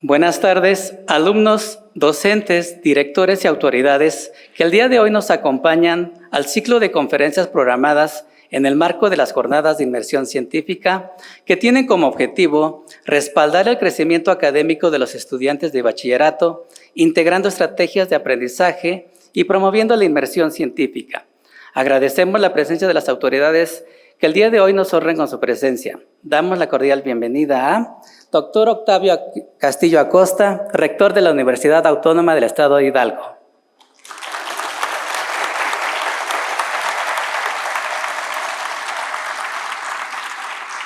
Buenas tardes, alumnos, docentes, directores y autoridades que el día de hoy nos acompañan al ciclo de conferencias programadas en el marco de las jornadas de inmersión científica que tienen como objetivo respaldar el crecimiento académico de los estudiantes de bachillerato, integrando estrategias de aprendizaje y promoviendo la inmersión científica. Agradecemos la presencia de las autoridades que el día de hoy nos honren con su presencia. Damos la cordial bienvenida a Dr. Octavio Castillo Acosta, rector de la Universidad Autónoma del Estado de Hidalgo.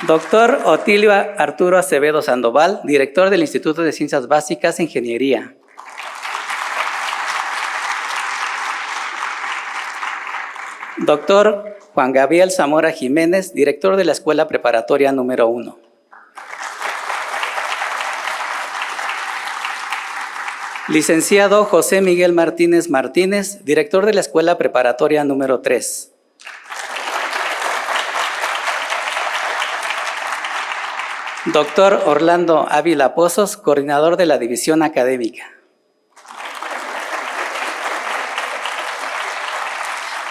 Dr. Otilio Arturo Acevedo Sandoval, director del Instituto de Ciencias Básicas e Ingeniería. Dr. Juan Gabriel Zamora Jiménez, director de la Escuela Preparatoria número 1. Licenciado José Miguel Martínez Martínez, director de la Escuela Preparatoria número 3. Doctor Orlando Ávila Pozos, coordinador de la División Académica.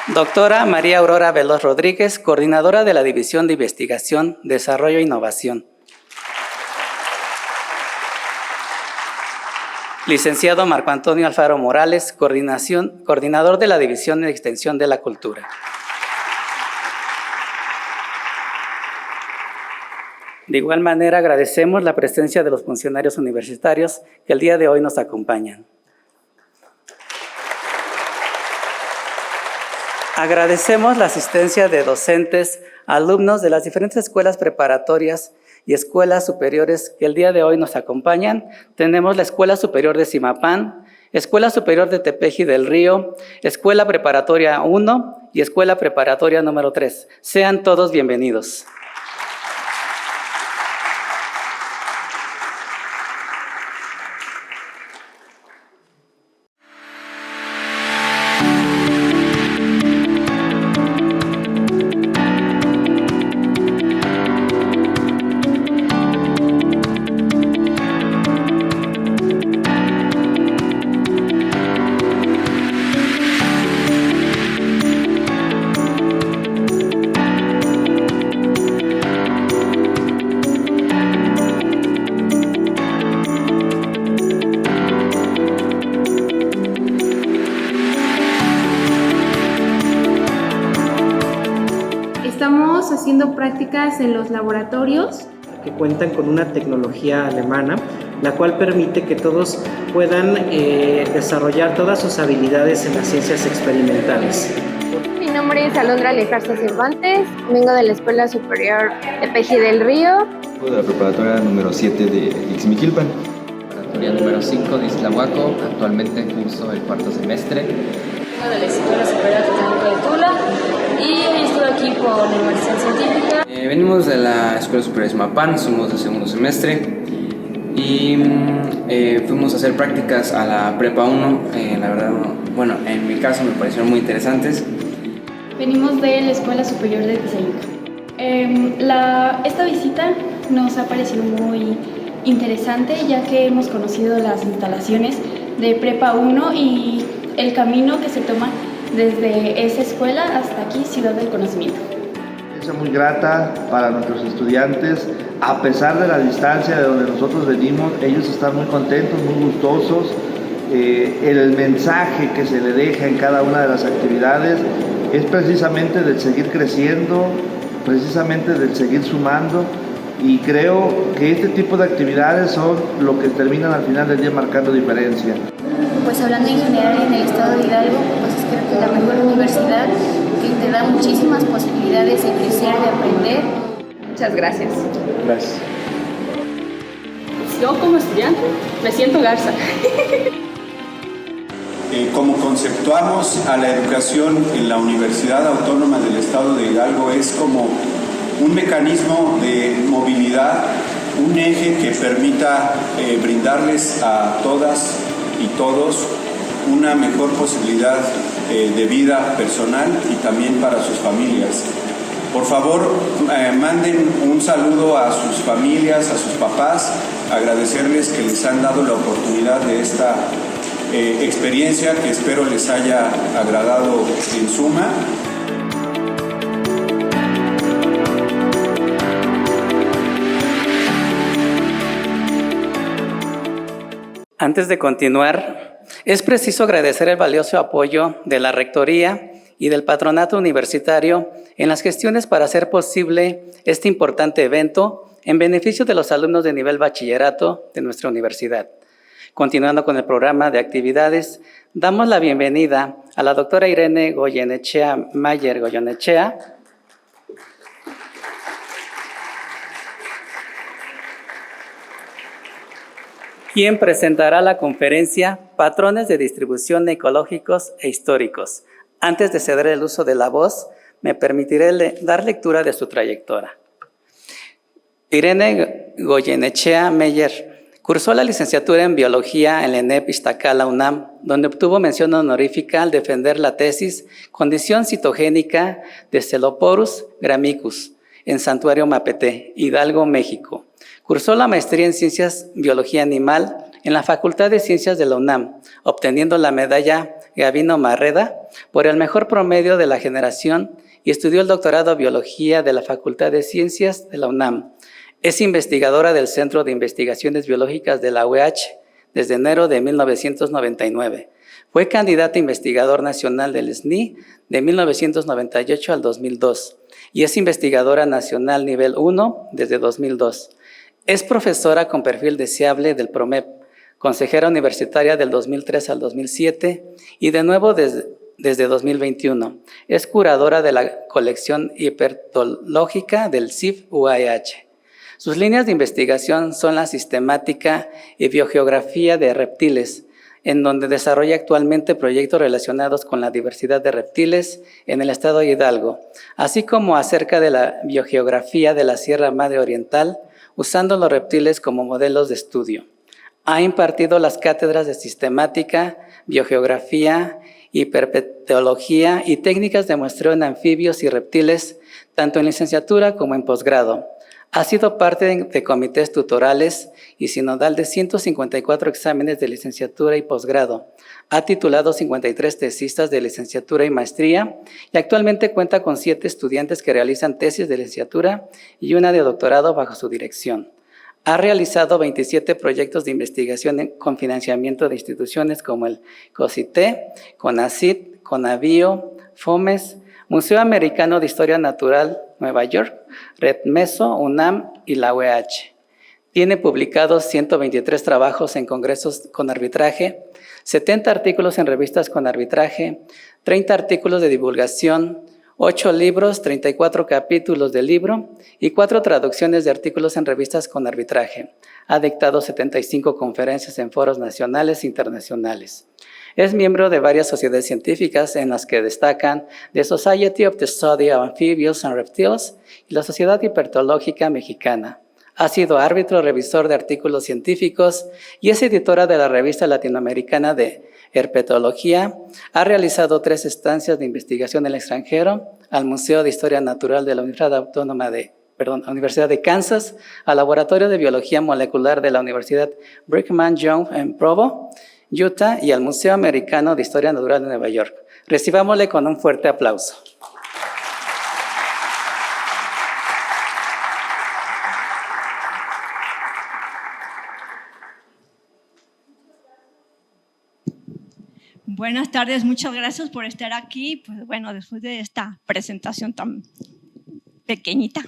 Doctora María Aurora Veloz Rodríguez, coordinadora de la División de Investigación, Desarrollo e Innovación. Licenciado Marco Antonio Alfaro Morales, coordinador de la División de Extensión de la Cultura. De igual manera, agradecemos la presencia de los funcionarios universitarios que el día de hoy nos acompañan. Agradecemos la asistencia de docentes, alumnos de las diferentes escuelas preparatorias y escuelas superiores que el día de hoy nos acompañan. Tenemos la Escuela Superior de Zimapán, Escuela Superior de Tepeji del Río, Escuela Preparatoria 1 y Escuela Preparatoria número 3. Sean todos bienvenidos. Estamos haciendo prácticas en los laboratorios que cuentan con una tecnología alemana, la cual permite que todos puedan desarrollar todas sus habilidades en las ciencias experimentales. Mi nombre es Alondra Lejarza Cervantes, vengo de la Escuela Superior Tepeji del Río. De la preparatoria número 7 de Ixmiquilpan. Preparatoria número 5 de Iztlahuaco, actualmente curso el cuarto semestre. Vengo de la Escuela Superior de Tula y estoy aquí por la Universidad Científica. Venimos de la Escuela Superior de Zimapán, somos de segundo semestre y fuimos a hacer prácticas a la Prepa 1. La verdad, bueno, en mi caso me parecieron muy interesantes. Venimos de la Escuela Superior de Tizayuca. Esta visita nos ha parecido muy interesante, ya que hemos conocido las instalaciones de Prepa 1 y el camino que se toma desde esa escuela hasta aquí, Ciudad del Conocimiento. Es muy grata para nuestros estudiantes, a pesar de la distancia de donde nosotros venimos, ellos están muy contentos, muy gustosos. El mensaje que se le deja en cada una de las actividades es precisamente del seguir creciendo, precisamente del seguir sumando, y creo que este tipo de actividades son lo que terminan al final del día marcando diferencia. Pues hablando en general en el estado de Hidalgo, pues creo que es la mejor universidad que te da muchísimas posibilidades de crecer, de aprender. Muchas gracias. Gracias. Yo como estudiante me siento garza. Como conceptuamos a la educación en la Universidad Autónoma del Estado de Hidalgo es como un mecanismo de movilidad, un eje que permita brindarles a todas y todos una mejor posibilidad de vida personal y también para sus familias. Por favor, manden un saludo a sus familias, a sus papás agradecerles que les han dado la oportunidad de esta experiencia que espero les haya agradado en suma. Antes de continuar, es preciso agradecer el valioso apoyo de la Rectoría y del Patronato Universitario en las gestiones para hacer posible este importante evento en beneficio de los alumnos de nivel bachillerato de nuestra universidad. Continuando con el programa de actividades, damos la bienvenida a la doctora Irene Goyenechea Mayer Goyenechea, quien presentará la conferencia Patrones de Distribución Ecológicos e Históricos. Antes de ceder el uso de la voz, me permitiré dar lectura de su trayectoria. Irene Goyenechea Meyer cursó la licenciatura en Biología en la ENEP Iztacala UNAM, donde obtuvo mención honorífica al defender la tesis Condición citogénica de Celoporus gramicus en Santuario Mapete, Hidalgo, México. Cursó la maestría en Ciencias Biología Animal en la Facultad de Ciencias de la UNAM, obteniendo la medalla Gavino Marreda por el mejor promedio de la generación y estudió el doctorado en Biología de la Facultad de Ciencias de la UNAM. Es investigadora del Centro de Investigaciones Biológicas de la UEH desde enero de 1999. Fue candidata a investigador nacional del SNI de 1998 al 2002 y es investigadora nacional nivel 1 desde 2002. Es profesora con perfil deseable del PROMEP, consejera universitaria del 2003 al 2007 y de nuevo desde 2021. Es curadora de la colección hipertológica del CIF-UAH. Sus líneas de investigación son la sistemática y biogeografía de reptiles, en donde desarrolla actualmente proyectos relacionados con la diversidad de reptiles en el estado de Hidalgo, así como acerca de la biogeografía de la Sierra Madre Oriental, usando los reptiles como modelos de estudio. Ha impartido las cátedras de sistemática, biogeografía, hiperpetología y técnicas de muestreo en anfibios y reptiles, tanto en licenciatura como en posgrado. Ha sido parte de comités tutorales y sinodal de 154 exámenes de licenciatura y posgrado. Ha titulado 53 tesistas de licenciatura y maestría y actualmente cuenta con 7 estudiantes que realizan tesis de licenciatura y una de doctorado bajo su dirección. Ha realizado 27 proyectos de investigación con financiamiento de instituciones como el COSITE, CONACYT, CONABIO, FOMES, Museo Americano de Historia Natural, Nueva York, Red Meso, UNAM y la UEH. Tiene publicados 123 trabajos en congresos con arbitraje, 70 artículos en revistas con arbitraje, 30 artículos de divulgación, 8 libros, 34 capítulos de libro y 4 traducciones de artículos en revistas con arbitraje. Ha dictado 75 conferencias en foros nacionales e internacionales. Es miembro de varias sociedades científicas en las que destacan The Society of the Study of Amphibians and Reptiles y la Sociedad Hipertológica Mexicana. Ha sido árbitro revisor de artículos científicos y es editora de la revista latinoamericana de herpetología. Ha realizado 3 estancias de investigación en el extranjero, al Museo de Historia Natural de la Universidad de Kansas, al Laboratorio de Biología Molecular de la Universidad Brigham Young en Provo, Utah, y al Museo Americano de Historia Natural de Nueva York. Recibámosle con un fuerte aplauso. Buenas tardes, muchas gracias por estar aquí. Pues bueno, después de esta presentación tan pequeñita,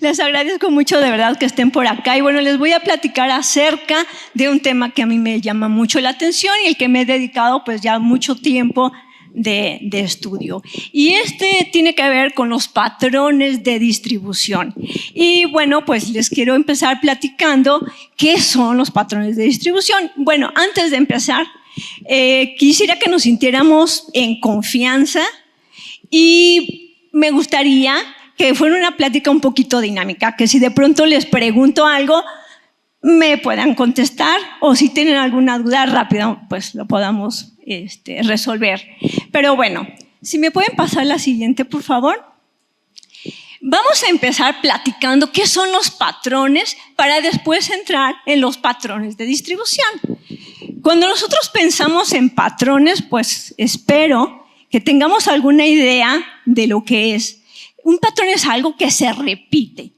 les agradezco mucho de verdad que estén por acá. Y bueno, les voy a platicar acerca de un tema que a mí me llama mucho la atención y el que me he dedicado pues ya mucho tiempo de estudio. Y este tiene que ver con los patrones de distribución. Y bueno, pues les quiero empezar platicando qué son los patrones de distribución. Bueno, antes de empezar, quisiera que nos sintiéramos en confianza y me gustaría que fuera una plática un poquito dinámica, que si de pronto les pregunto algo, me puedan contestar o si tienen alguna duda rápido, pues lo podamos resolver. Pero bueno, si me pueden pasar la siguiente, por favor. Vamos a empezar platicando qué son los patrones para después entrar en los patrones de distribución. Cuando nosotros pensamos en patrones, pues espero que tengamos alguna idea de lo que es. Un patrón es algo que se repite.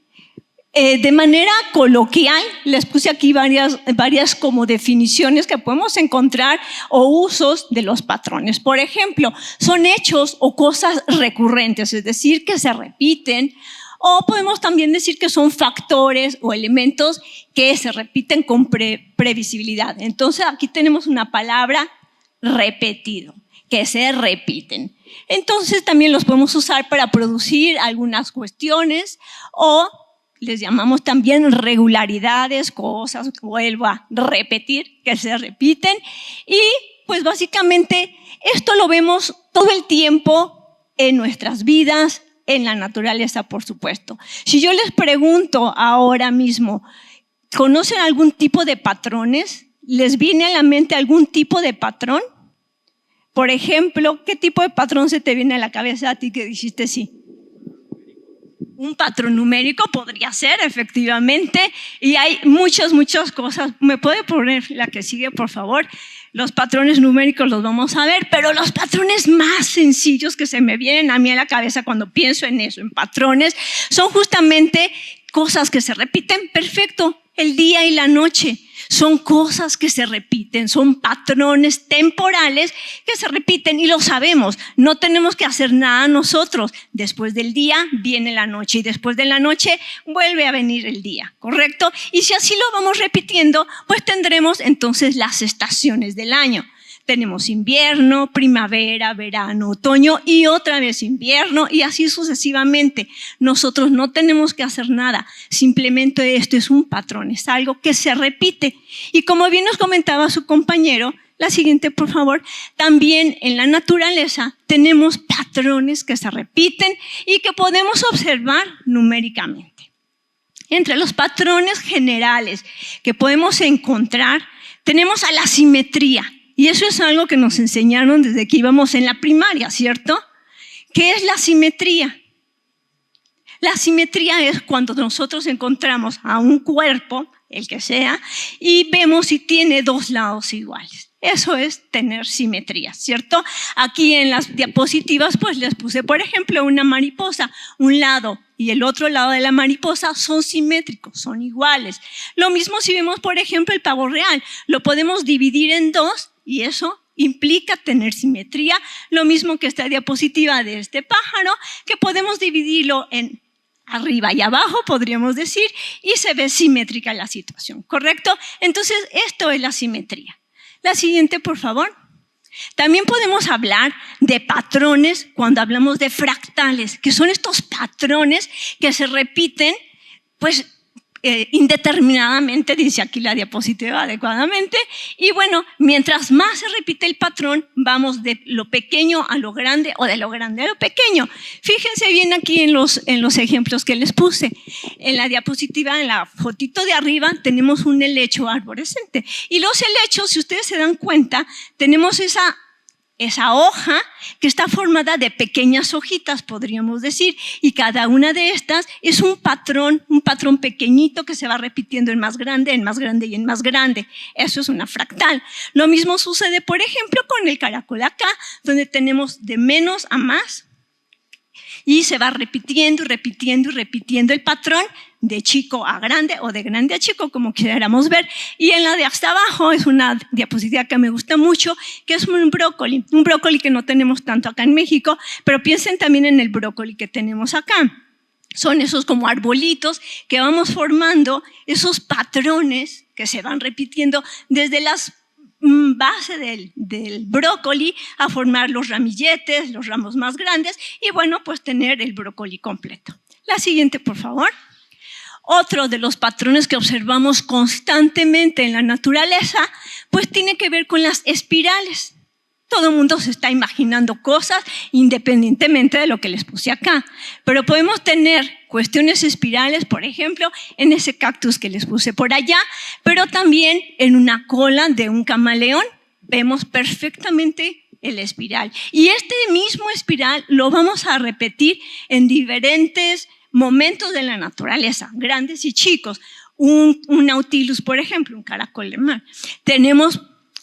De manera coloquial, les puse aquí varias como definiciones que podemos encontrar o usos de los patrones. Por ejemplo, son hechos o cosas recurrentes, es decir, que se repiten. O podemos también decir que son factores o elementos que se repiten con previsibilidad. Entonces, aquí tenemos una palabra repetido, que se repiten. Entonces, también los podemos usar para producir algunas cuestiones o les llamamos también regularidades, cosas, vuelvo a repetir, que se repiten. Y pues básicamente esto lo vemos todo el tiempo en nuestras vidas, en la naturaleza, por supuesto. Si yo les pregunto ahora mismo, ¿conocen algún tipo de patrones? ¿Les viene a la mente algún tipo de patrón? Por ejemplo, ¿qué tipo de patrón se te viene a la cabeza a ti que dijiste sí? Un patrón numérico podría ser, efectivamente, y hay muchas cosas. ¿Me puede poner la que sigue, por favor? Los patrones numéricos los vamos a ver, pero los patrones más sencillos que se me vienen a mí a la cabeza cuando pienso en eso, en patrones, son justamente cosas que se repiten. Perfecto, el día y la noche. Son cosas que se repiten, son patrones temporales que se repiten y lo sabemos. No tenemos que hacer nada nosotros. Después del día viene la noche y después de la noche vuelve a venir el día, ¿correcto? Y si así lo vamos repitiendo, pues tendremos entonces las estaciones del año. Tenemos invierno, primavera, verano, otoño y otra vez invierno y así sucesivamente. Nosotros no tenemos que hacer nada, simplemente esto es un patrón, es algo que se repite. Y como bien nos comentaba su compañero, la siguiente por favor, también en la naturaleza tenemos patrones que se repiten y que podemos observar numéricamente. Entre los patrones generales que podemos encontrar, tenemos a la simetría. Y eso es algo que nos enseñaron desde que íbamos en la primaria, ¿cierto? ¿Qué es la simetría? La simetría es cuando nosotros encontramos a un cuerpo, el que sea, y vemos si tiene dos lados iguales. Eso es tener simetría, ¿cierto? Aquí en las diapositivas pues les puse, por ejemplo, una mariposa. Un lado y el otro lado de la mariposa son simétricos, son iguales. Lo mismo si vemos, por ejemplo, el pavo real. Lo podemos dividir en dos y eso implica tener simetría. Lo mismo que esta diapositiva de este pájaro, que podemos dividirlo en arriba y abajo, podríamos decir, y se ve simétrica la situación, ¿correcto? Entonces, esto es la simetría. La siguiente, por favor. También podemos hablar de patrones cuando hablamos de fractales, que son estos patrones que se repiten, pues, indeterminadamente, dice aquí la diapositiva adecuadamente, y bueno, mientras más se repite el patrón, vamos de lo pequeño a lo grande o de lo grande a lo pequeño. Fíjense bien aquí en los ejemplos que les puse. En la diapositiva, en la fotito de arriba, tenemos un helecho arborescente. Y los helechos, si ustedes se dan cuenta, tenemos esa hoja que está formada de pequeñas hojitas, podríamos decir, y cada una de estas es un patrón pequeñito que se va repitiendo en más grande y en más grande. Eso es una fractal. Lo mismo sucede, por ejemplo, con el caracol acá, donde tenemos de menos a más y se va repitiendo y repitiendo y repitiendo el patrón de chico a grande o de grande a chico, como quisiéramos ver. Y en la de hasta abajo es una diapositiva que me gusta mucho, que es un brócoli que no tenemos tanto acá en México, pero piensen también en el brócoli que tenemos acá. Son esos como arbolitos que vamos formando, esos patrones que se van repitiendo desde las base del brócoli a formar los ramilletes, los ramos más grandes y bueno, pues tener el brócoli completo. La siguiente, por favor. Otro de los patrones que observamos constantemente en la naturaleza, pues tiene que ver con las espirales. Todo el mundo se está imaginando cosas independientemente de lo que les puse acá. Pero podemos tener cuestiones espirales, por ejemplo, en ese cactus que les puse por allá, pero también en una cola de un camaleón vemos perfectamente el espiral. Y este mismo espiral lo vamos a repetir en diferentes momentos de la naturaleza, grandes y chicos. Un nautilus, por ejemplo, un caracol de mar. Tenemos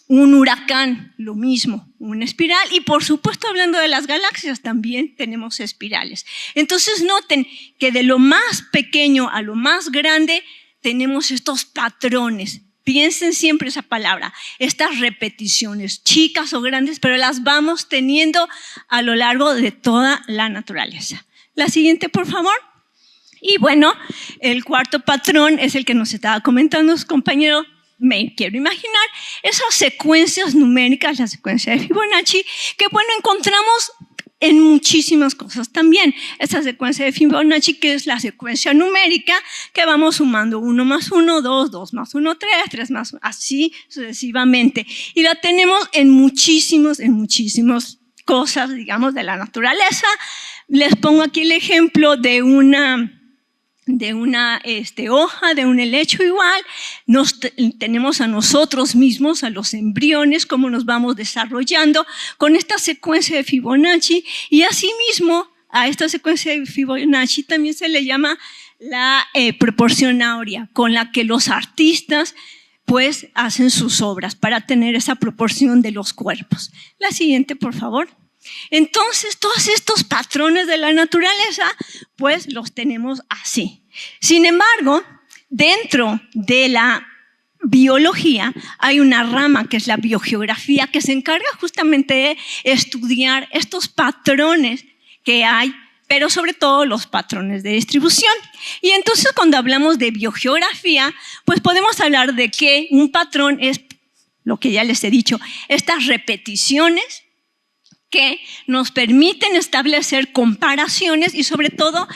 un huracán, lo mismo, una espiral. Y por supuesto, hablando de las galaxias, también tenemos espirales. Entonces noten que de lo más pequeño a lo más grande tenemos estos patrones. Piensen siempre esa palabra, estas repeticiones, chicas o grandes, pero las vamos teniendo a lo largo de toda la naturaleza. La siguiente, por favor. Y bueno, el cuarto patrón es el que nos estaba comentando su compañero. Me quiero imaginar esas secuencias numéricas, la secuencia de Fibonacci, que bueno, encontramos en muchísimas cosas también. Esta secuencia de Fibonacci, que es la secuencia numérica, que vamos sumando 1 más 1, 2, 2 más 1, 3, 3 más 1, así sucesivamente. Y la tenemos en muchísimas cosas, digamos, de la naturaleza. Les pongo aquí el ejemplo de una hoja, de un helecho igual. Tenemos a nosotros mismos, a los embriones, cómo nos vamos desarrollando con esta secuencia de Fibonacci, y asimismo a esta secuencia de Fibonacci también se le llama la proporción áurea, con la que los artistas pues hacen sus obras para tener esa proporción de los cuerpos. La siguiente, por favor. Entonces, todos estos patrones de la naturaleza, pues los tenemos así. Sin embargo, dentro de la biología hay una rama que es la biogeografía, que se encarga justamente de estudiar estos patrones que hay, pero sobre todo los patrones de distribución. Y entonces, cuando hablamos de biogeografía, pues podemos hablar de que un patrón es lo que ya les he dicho, estas repeticiones que nos permiten establecer comparaciones y sobre todo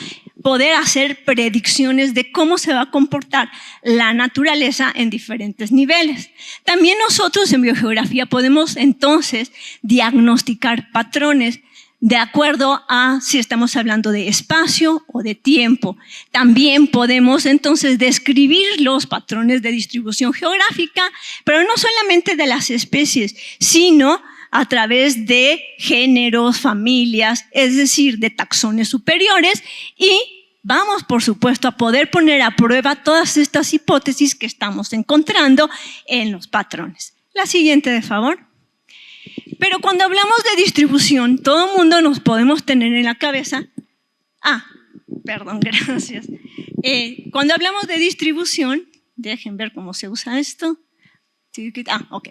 poder hacer predicciones de cómo se va a comportar la naturaleza en diferentes niveles. También nosotros en biogeografía podemos entonces diagnosticar patrones de acuerdo a si estamos hablando de espacio o de tiempo. También podemos entonces describir los patrones de distribución geográfica, pero no solamente de las especies, sino a través de géneros, familias, es decir, de taxones superiores, y vamos, por supuesto, a poder poner a prueba todas estas hipótesis que estamos encontrando en los patrones. La siguiente, de favor. Pero cuando hablamos de distribución, todo el mundo nos podemos tener en la cabeza. Perdón, gracias. Cuando hablamos de distribución, dejen ver cómo se usa esto. Ok.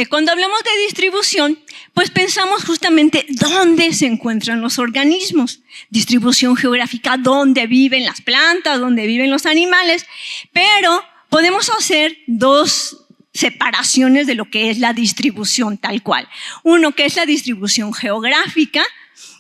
Cuando hablamos de distribución, pues pensamos justamente dónde se encuentran los organismos. Distribución geográfica, dónde viven las plantas, dónde viven los animales, pero podemos hacer dos separaciones de lo que es la distribución tal cual. Uno, que es la distribución geográfica,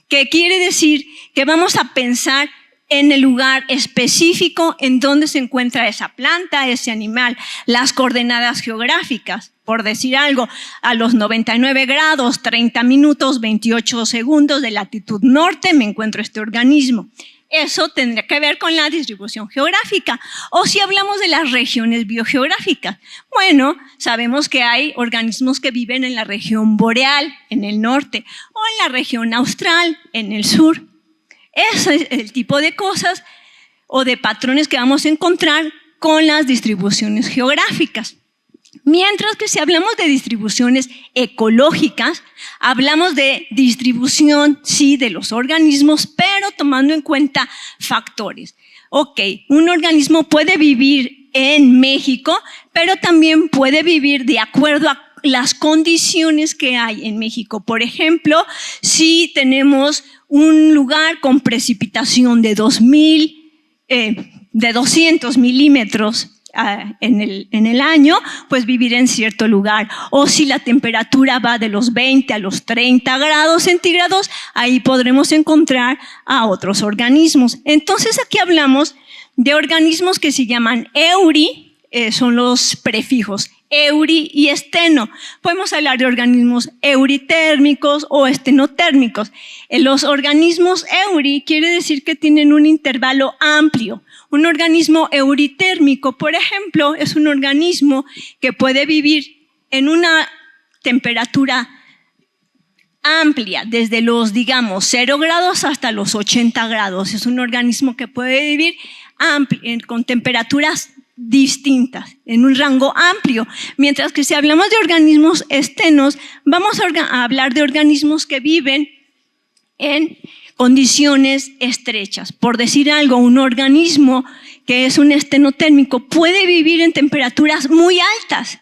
que quiere decir que vamos a pensar en el lugar específico en donde se encuentra esa planta, ese animal, las coordenadas geográficas, por decir algo, a los 99 grados, 30 minutos, 28 segundos de latitud norte me encuentro este organismo. Eso tendría que ver con la distribución geográfica. O si hablamos de las regiones biogeográficas, bueno, sabemos que hay organismos que viven en la región boreal, en el norte, o en la región austral, en el sur. Ese es el tipo de cosas o de patrones que vamos a encontrar con las distribuciones geográficas. Mientras que si hablamos de distribuciones ecológicas, hablamos de distribución, sí, de los organismos, pero tomando en cuenta factores. Ok, un organismo puede vivir en México, pero también puede vivir de acuerdo a las condiciones que hay en México. Por ejemplo, si tenemos un lugar con precipitación de 200 milímetros en el año, pues vivir en cierto lugar. O si la temperatura va de los 20 a los 30 grados centígrados, ahí podremos encontrar a otros organismos. Entonces aquí hablamos de organismos que se llaman euri, son los prefijos euri y esteno. Podemos hablar de organismos euritérmicos o estenotérmicos. Los organismos euri quiere decir que tienen un intervalo amplio. Un organismo euritérmico, por ejemplo, es un organismo que puede vivir en una temperatura amplia, desde los, digamos, 0 grados hasta los 80 grados. Es un organismo que puede vivir con temperaturas distintas, en un rango amplio. Mientras que si hablamos de organismos estenos, vamos a hablar de organismos que viven en condiciones estrechas. Por decir algo, un organismo que es un estenotérmico puede vivir en temperaturas muy altas,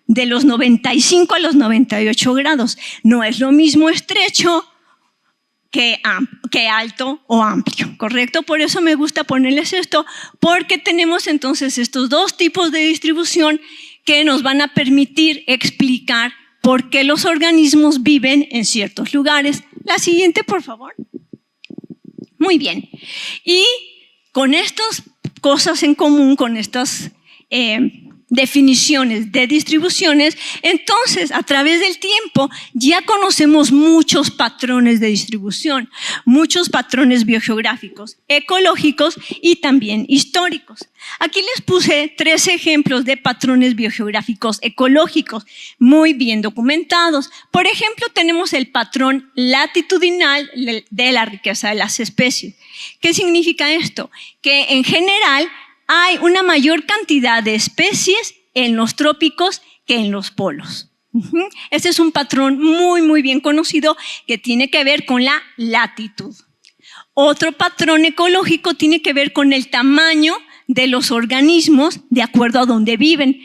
de los 95 a los 98 grados. No es lo mismo estrecho que alto o amplio, ¿correcto? Por eso me gusta ponerles esto, porque tenemos entonces estos dos tipos de distribución que nos van a permitir explicar por qué los organismos viven en ciertos lugares. La siguiente, por favor. Muy bien. Y con estas cosas en común, con estas definiciones de distribuciones, entonces a través del tiempo ya conocemos muchos patrones de distribución, muchos patrones biogeográficos, ecológicos y también históricos. Aquí les puse 3 ejemplos de patrones biogeográficos ecológicos muy bien documentados. Por ejemplo, tenemos el patrón latitudinal de la riqueza de las especies. ¿Qué significa esto? Que en general hay una mayor cantidad de especies en los trópicos que en los polos. Este es un patrón muy bien conocido que tiene que ver con la latitud. Otro patrón ecológico tiene que ver con el tamaño de los organismos de acuerdo a donde viven.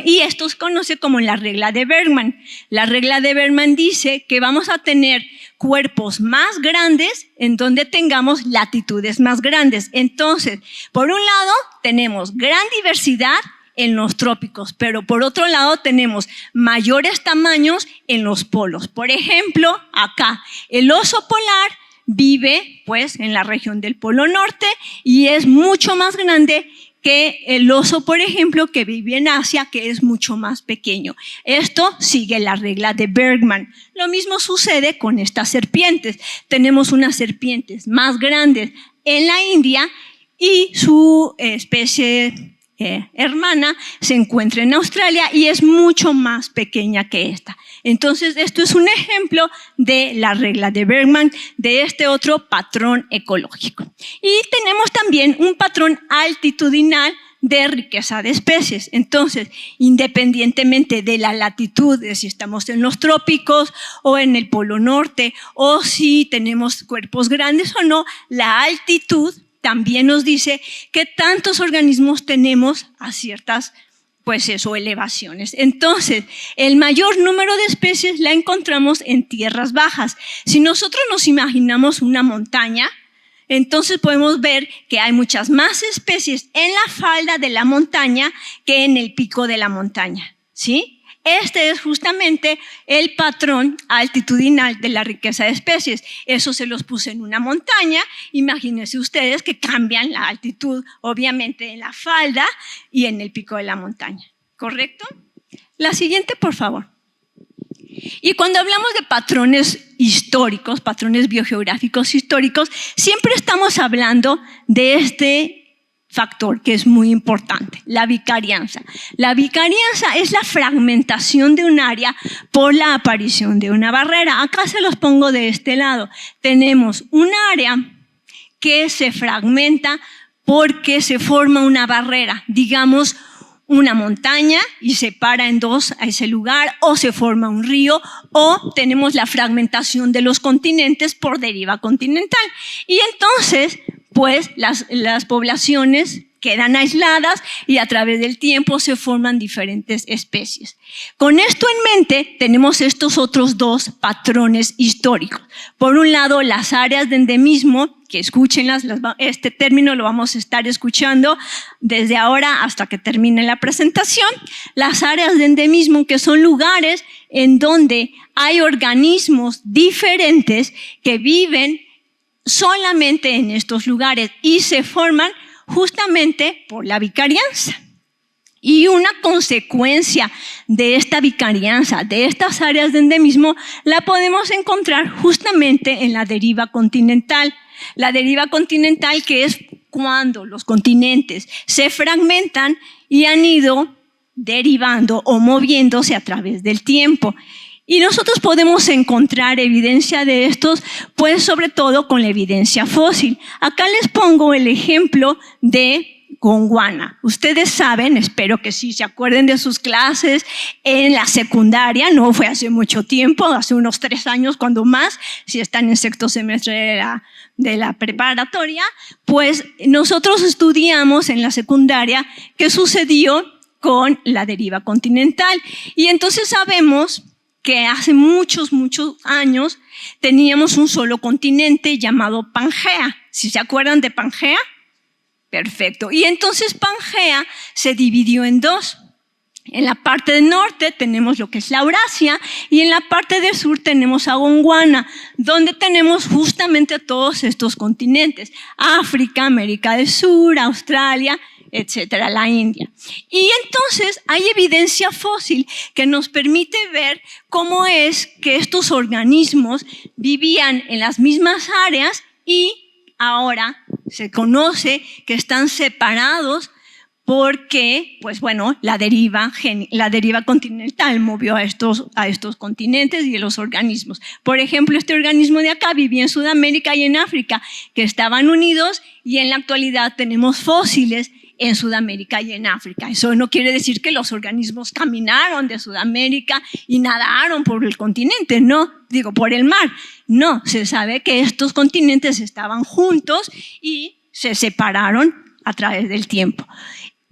Y esto se conoce como la regla de Bergman. La regla de Bergman dice que vamos a tener cuerpos más grandes en donde tengamos latitudes más grandes. Entonces, por un lado, tenemos gran diversidad en los trópicos, pero por otro lado tenemos mayores tamaños en los polos. Por ejemplo, acá, el oso polar vive pues en la región del Polo Norte y es mucho más grande que el oso, por ejemplo, que vive en Asia, que es mucho más pequeño. Esto sigue la regla de Bergman. Lo mismo sucede con estas serpientes. Tenemos unas serpientes más grandes en la India y su especie hermana se encuentra en Australia y es mucho más pequeña que esta. Entonces, esto es un ejemplo de la regla de Bergman, de este otro patrón ecológico. Y tenemos también un patrón altitudinal de riqueza de especies. Entonces, independientemente de la latitud, de si estamos en los trópicos o en el Polo Norte, o si tenemos cuerpos grandes o no, la altitud también nos dice qué tantos organismos tenemos a ciertas elevaciones. Entonces, el mayor número de especies la encontramos en tierras bajas. Si nosotros nos imaginamos una montaña, entonces podemos ver que hay muchas más especies en la falda de la montaña que en el pico de la montaña, ¿sí? Este es justamente el patrón altitudinal de la riqueza de especies. Eso se los puse en una montaña. Imagínense ustedes que cambian la altitud, obviamente, en la falda y en el pico de la montaña. ¿Correcto? La siguiente, por favor. Y cuando hablamos de patrones históricos, patrones biogeográficos históricos, siempre estamos hablando de este factor que es muy importante, la vicarianza. La vicarianza es la fragmentación de un área por la aparición de una barrera. Acá se los pongo de este lado. Tenemos un área que se fragmenta porque se forma una barrera, digamos una montaña y separa en dos a ese lugar, o se forma un río, o tenemos la fragmentación de los continentes por deriva continental. Y entonces pues las poblaciones quedan aisladas y a través del tiempo se forman diferentes especies. Con esto en mente tenemos estos otros 2 patrones históricos. Por un lado, las áreas de endemismo, que escúchenlas, este término lo vamos a estar escuchando desde ahora hasta que termine la presentación. Las áreas de endemismo, que son lugares en donde hay organismos diferentes que viven solamente en estos lugares y se forman justamente por la vicarianza. Y una consecuencia de esta vicarianza, de estas áreas de endemismo, la podemos encontrar justamente en la deriva continental. La deriva continental, que es cuando los continentes se fragmentan y han ido derivando o moviéndose a través del tiempo. Y nosotros podemos encontrar evidencia de estos, pues sobre todo con la evidencia fósil. Acá les pongo el ejemplo de Gondwana. Ustedes saben, espero que sí se acuerden de sus clases en la secundaria, no fue hace mucho tiempo, hace unos 3 años cuando más, si están en sexto semestre de la preparatoria, pues nosotros estudiamos en la secundaria qué sucedió con la deriva continental. Y entonces sabemos que hace muchos años teníamos un solo continente llamado Pangea. ¿Sí se acuerdan de Pangea? Perfecto. Y entonces Pangea se dividió en 2. En la parte del norte tenemos lo que es la Eurasia y en la parte del sur tenemos a Gondwana, donde tenemos justamente todos estos continentes: África, América del Sur, Australia, etcétera, la India. Y entonces hay evidencia fósil que nos permite ver cómo es que estos organismos vivían en las mismas áreas y ahora se conoce que están separados porque, pues bueno, la deriva continental movió a estos continentes y a los organismos. Por ejemplo, este organismo de acá vivía en Sudamérica y en África, que estaban unidos, y en la actualidad tenemos fósiles en Sudamérica y en África. Eso no quiere decir que los organismos caminaron de Sudamérica y nadaron por el continente, no, digo por el mar. No, se sabe que estos continentes estaban juntos y se separaron a través del tiempo.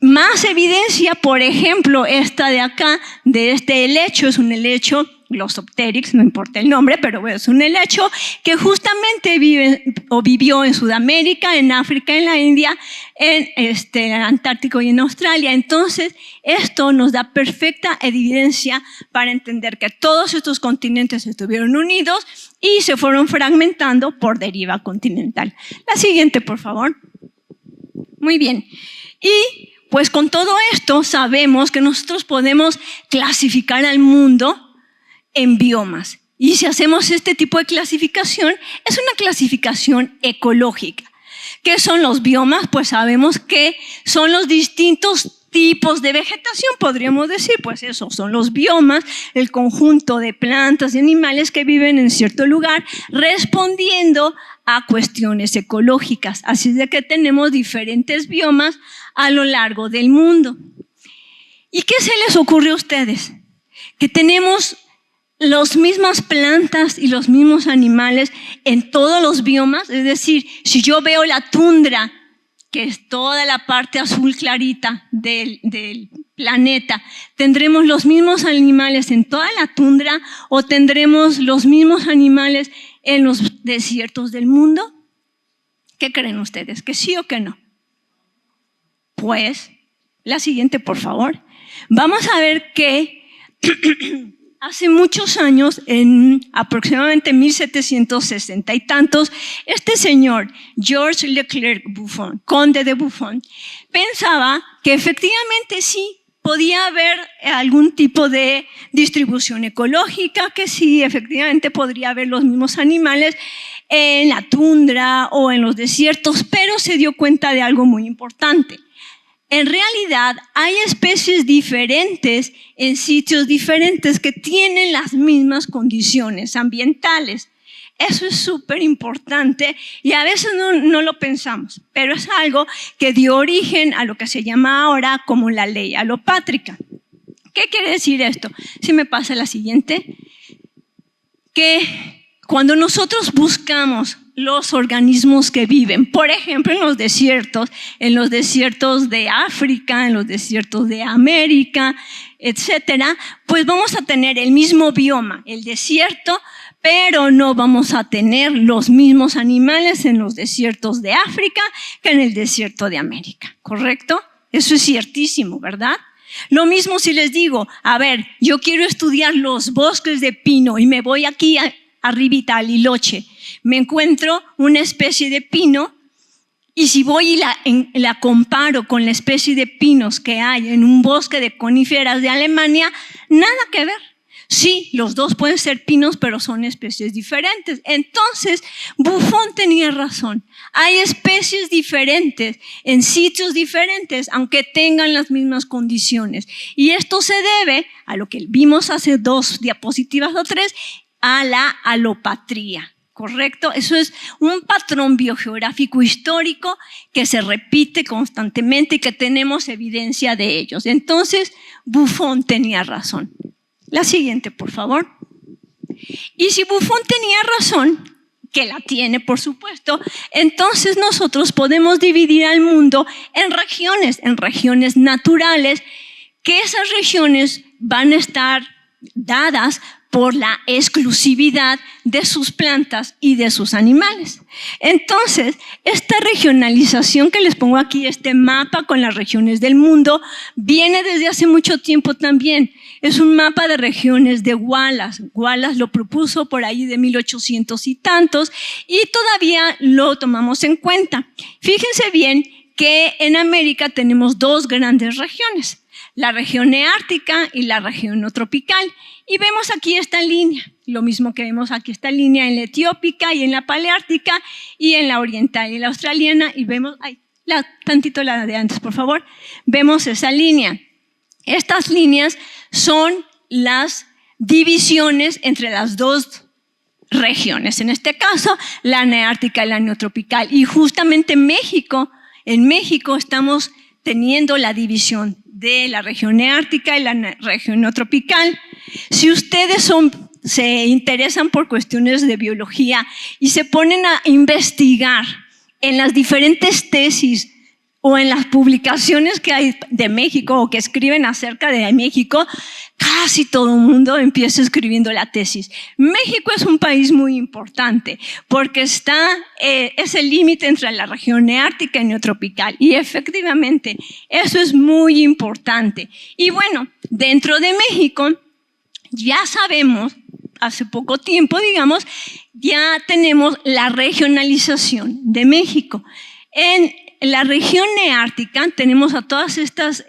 Más evidencia, por ejemplo, esta de acá, de este helecho, es un helecho Glossopteryx, no importa el nombre, pero es un helecho que justamente vivió en Sudamérica, en África, en la India, en el Antártico y en Australia. Entonces, esto nos da perfecta evidencia para entender que todos estos continentes estuvieron unidos y se fueron fragmentando por deriva continental. La siguiente, por favor. Muy bien. Y pues con todo esto sabemos que nosotros podemos clasificar al mundo en biomas. Y si hacemos este tipo de clasificación, es una clasificación ecológica. ¿Qué son los biomas? Pues sabemos que son los distintos tipos de vegetación, podríamos decir, pues esos son los biomas, el conjunto de plantas y animales que viven en cierto lugar respondiendo a cuestiones ecológicas. Así de que tenemos diferentes biomas a lo largo del mundo. ¿Y qué se les ocurre a ustedes? Que tenemos las mismas plantas y los mismos animales en todos los biomas. Es decir, si yo veo la tundra, que es toda la parte azul clarita del planeta, ¿tendremos los mismos animales en toda la tundra o tendremos los mismos animales en los desiertos del mundo? ¿Qué creen ustedes? ¿Que sí o que no? Pues, la siguiente, por favor. Vamos a ver que hace muchos años, en aproximadamente 1760 y tantos, este señor, Georges Leclerc Buffon, conde de Buffon, pensaba que efectivamente sí podía haber algún tipo de distribución ecológica, que sí, efectivamente podría haber los mismos animales en la tundra o en los desiertos, pero se dio cuenta de algo muy importante. En realidad hay especies diferentes en sitios diferentes que tienen las mismas condiciones ambientales. Eso es súper importante y a veces no lo pensamos, pero es algo que dio origen a lo que se llama ahora como la ley alopátrica. ¿Qué quiere decir esto? Si me pasa la siguiente, que cuando nosotros buscamos los organismos que viven, por ejemplo, en los desiertos de África, en los desiertos de América, etcétera, pues vamos a tener el mismo bioma, el desierto, pero no vamos a tener los mismos animales en los desiertos de África que en el desierto de América, ¿correcto? Eso es ciertísimo, ¿verdad? Lo mismo si les digo, a ver, yo quiero estudiar los bosques de pino y me voy aquí arribita a Liloche, me encuentro una especie de pino y si voy y la comparo con la especie de pinos que hay en un bosque de coníferas de Alemania, nada que ver. Sí, los dos pueden ser pinos, pero son especies diferentes. Entonces, Buffon tenía razón. Hay especies diferentes en sitios diferentes, aunque tengan las mismas condiciones. Y esto se debe a lo que vimos hace 2 diapositivas o 3, a la alopatría. ¿Correcto? Eso es un patrón biogeográfico histórico que se repite constantemente y que tenemos evidencia de ellos. Entonces, Buffon tenía razón. La siguiente, por favor. Y si Buffon tenía razón, que la tiene, por supuesto, entonces nosotros podemos dividir al mundo en regiones naturales, que esas regiones van a estar dadas por la exclusividad de sus plantas y de sus animales. Entonces, esta regionalización que les pongo aquí, este mapa con las regiones del mundo, viene desde hace mucho tiempo también. Es un mapa de regiones de Wallace. Wallace lo propuso por ahí de 1800 y tantos y todavía lo tomamos en cuenta. Fíjense bien que en América tenemos 2 grandes regiones, la región neártica y la región no tropical. Y vemos aquí esta línea, lo mismo que vemos aquí esta línea en la etiópica y en la paleártica y en la oriental y la australiana. Y vemos, tantito la de antes, por favor. Vemos esa línea. Estas líneas son las divisiones entre las 2 regiones. En este caso, la neártica y la neotropical. Y justamente en México estamos teniendo la división de la región neártica y la región no tropical. Si ustedes se interesan por cuestiones de biología y se ponen a investigar en las diferentes tesis o en las publicaciones que hay de México o que escriben acerca de México, casi todo el mundo empieza escribiendo la tesis. México es un país muy importante porque es el límite entre la región neártica y neotropical y efectivamente eso es muy importante. Y bueno, dentro de México ya sabemos, hace poco tiempo digamos, ya tenemos la regionalización de México. En la región neártica tenemos a todas estas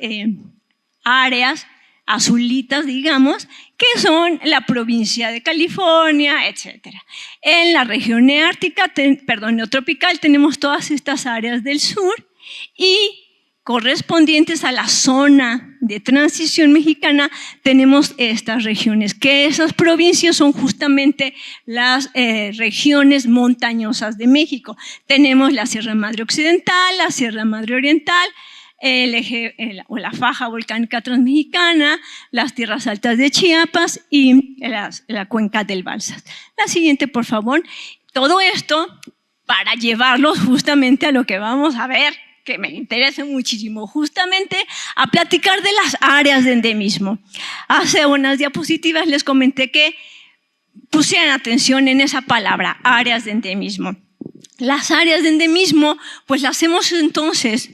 áreas azulitas, digamos, que son la provincia de California, etc. En la región neártica, neotropical, tenemos todas estas áreas del sur y correspondientes a la zona de transición mexicana tenemos estas regiones, que esas provincias son justamente las regiones montañosas de México. Tenemos la Sierra Madre Occidental, la Sierra Madre Oriental, el eje o la faja volcánica transmexicana, las tierras altas de Chiapas y la cuenca del Balsas. La siguiente, por favor. Todo esto para llevarlos justamente a lo que vamos a ver, que me interesa muchísimo, justamente a platicar de las áreas de endemismo. Hace unas diapositivas les comenté que pusieran atención en esa palabra, áreas de endemismo. Las áreas de endemismo, pues las hemos entonces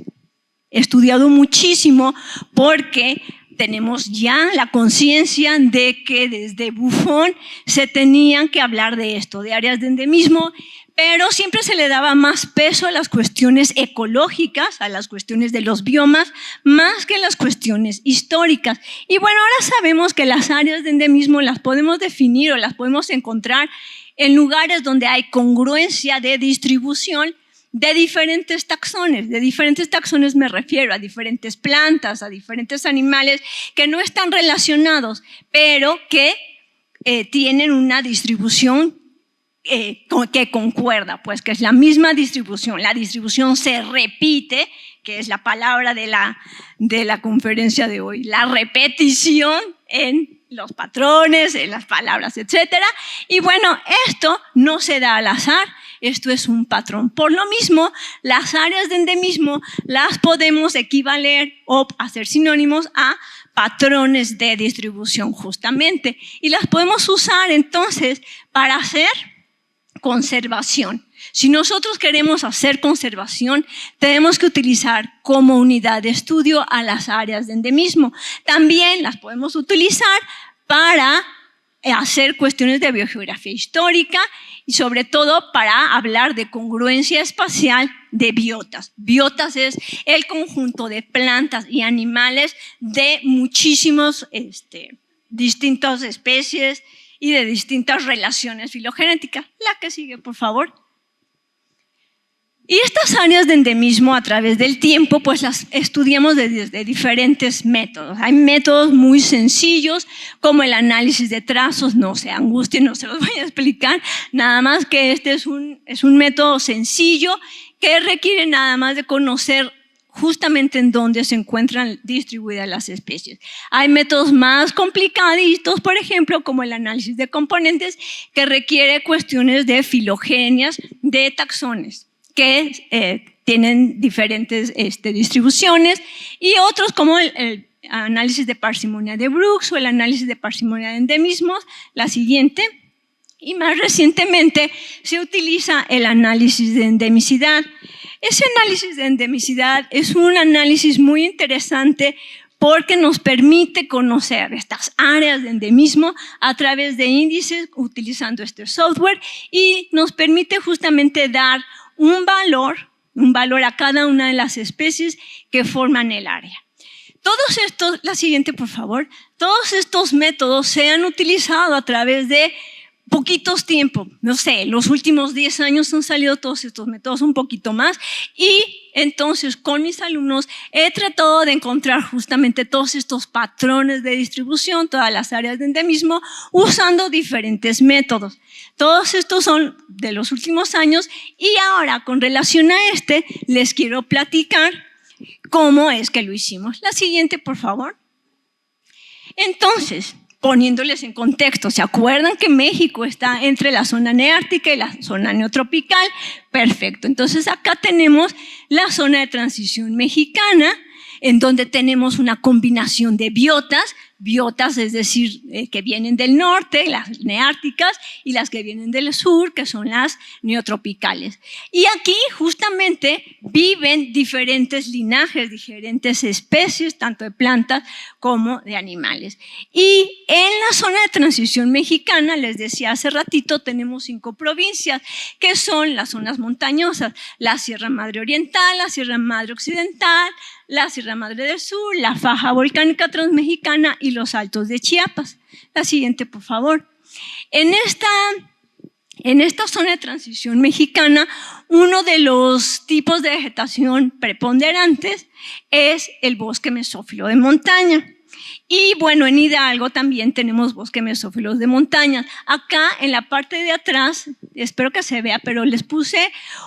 estudiado muchísimo porque tenemos ya la conciencia de que desde Buffon se tenían que hablar de esto, de áreas de endemismo, pero siempre se le daba más peso a las cuestiones ecológicas, a las cuestiones de los biomas, más que las cuestiones históricas. Y bueno, ahora sabemos que las áreas de endemismo las podemos definir o las podemos encontrar en lugares donde hay congruencia de distribución de diferentes taxones. De diferentes taxones me refiero a diferentes plantas, a diferentes animales que no están relacionados, pero que tienen una distribución que concuerda, pues que es la misma distribución. La distribución se repite, que es la palabra de la conferencia de hoy, la repetición en los patrones, en las palabras, etcétera. Y bueno, esto no se da al azar, esto es un patrón. Por lo mismo, las áreas de endemismo las podemos equivaler o hacer sinónimos a patrones de distribución justamente. Y las podemos usar entonces para hacer conservación. Si nosotros queremos hacer conservación, tenemos que utilizar como unidad de estudio a las áreas de endemismo. También las podemos utilizar para hacer cuestiones de biogeografía histórica y sobre todo para hablar de congruencia espacial de biotas. Biotas es el conjunto de plantas y animales de muchísimos distintas especies y de distintas relaciones filogenéticas. La que sigue, por favor. Y estas áreas de endemismo a través del tiempo, pues las estudiamos desde diferentes métodos. Hay métodos muy sencillos, como el análisis de trazos. No se angustien, no se los voy a explicar. Nada más que este es un método sencillo que requiere nada más de conocer justamente en dónde se encuentran distribuidas las especies. Hay métodos más complicaditos, por ejemplo, como el análisis de componentes, que requiere cuestiones de filogenias, de taxones, que tienen diferentes distribuciones, y otros como el análisis de parsimonia de Brooks o el análisis de parsimonia de endemismos, la siguiente. Y más recientemente se utiliza el análisis de endemicidad. Ese análisis de endemicidad es un análisis muy interesante porque nos permite conocer estas áreas de endemismo a través de índices utilizando este software, y nos permite justamente dar un valor a cada una de las especies que forman el área. Todos estos, la siguiente por favor, todos estos métodos se han utilizado a través de poquitos tiempos, no sé, los últimos 10 años han salido todos estos métodos, un poquito más, y entonces con mis alumnos he tratado de encontrar justamente todos estos patrones de distribución, todas las áreas de endemismo, usando diferentes métodos. Todos estos son de los últimos años, y ahora con relación a les quiero platicar cómo es que lo hicimos. La siguiente, por favor. Entonces, poniéndoles en contexto, ¿se acuerdan que México está entre la zona neártica y la zona neotropical? Perfecto, entonces acá tenemos la zona de transición mexicana, en donde tenemos una combinación de biotas, es decir, que vienen del norte, las neárticas, y las que vienen del sur, que son las neotropicales. Y aquí justamente viven diferentes linajes, diferentes especies, tanto de plantas como de animales. Y en la zona de transición mexicana, les decía hace ratito, tenemos 5 provincias, que son las zonas montañosas: la Sierra Madre Oriental, la Sierra Madre Occidental, la Sierra Madre del Sur, la faja volcánica transmexicana y los altos de Chiapas. La siguiente, por favor. En esta zona de transición mexicana, uno de los tipos de vegetación preponderantes es el bosque mesófilo de montaña. Y bueno, en Hidalgo también tenemos bosque mesófilos de montaña. Acá en la parte de atrás, espero que se vea, pero les puse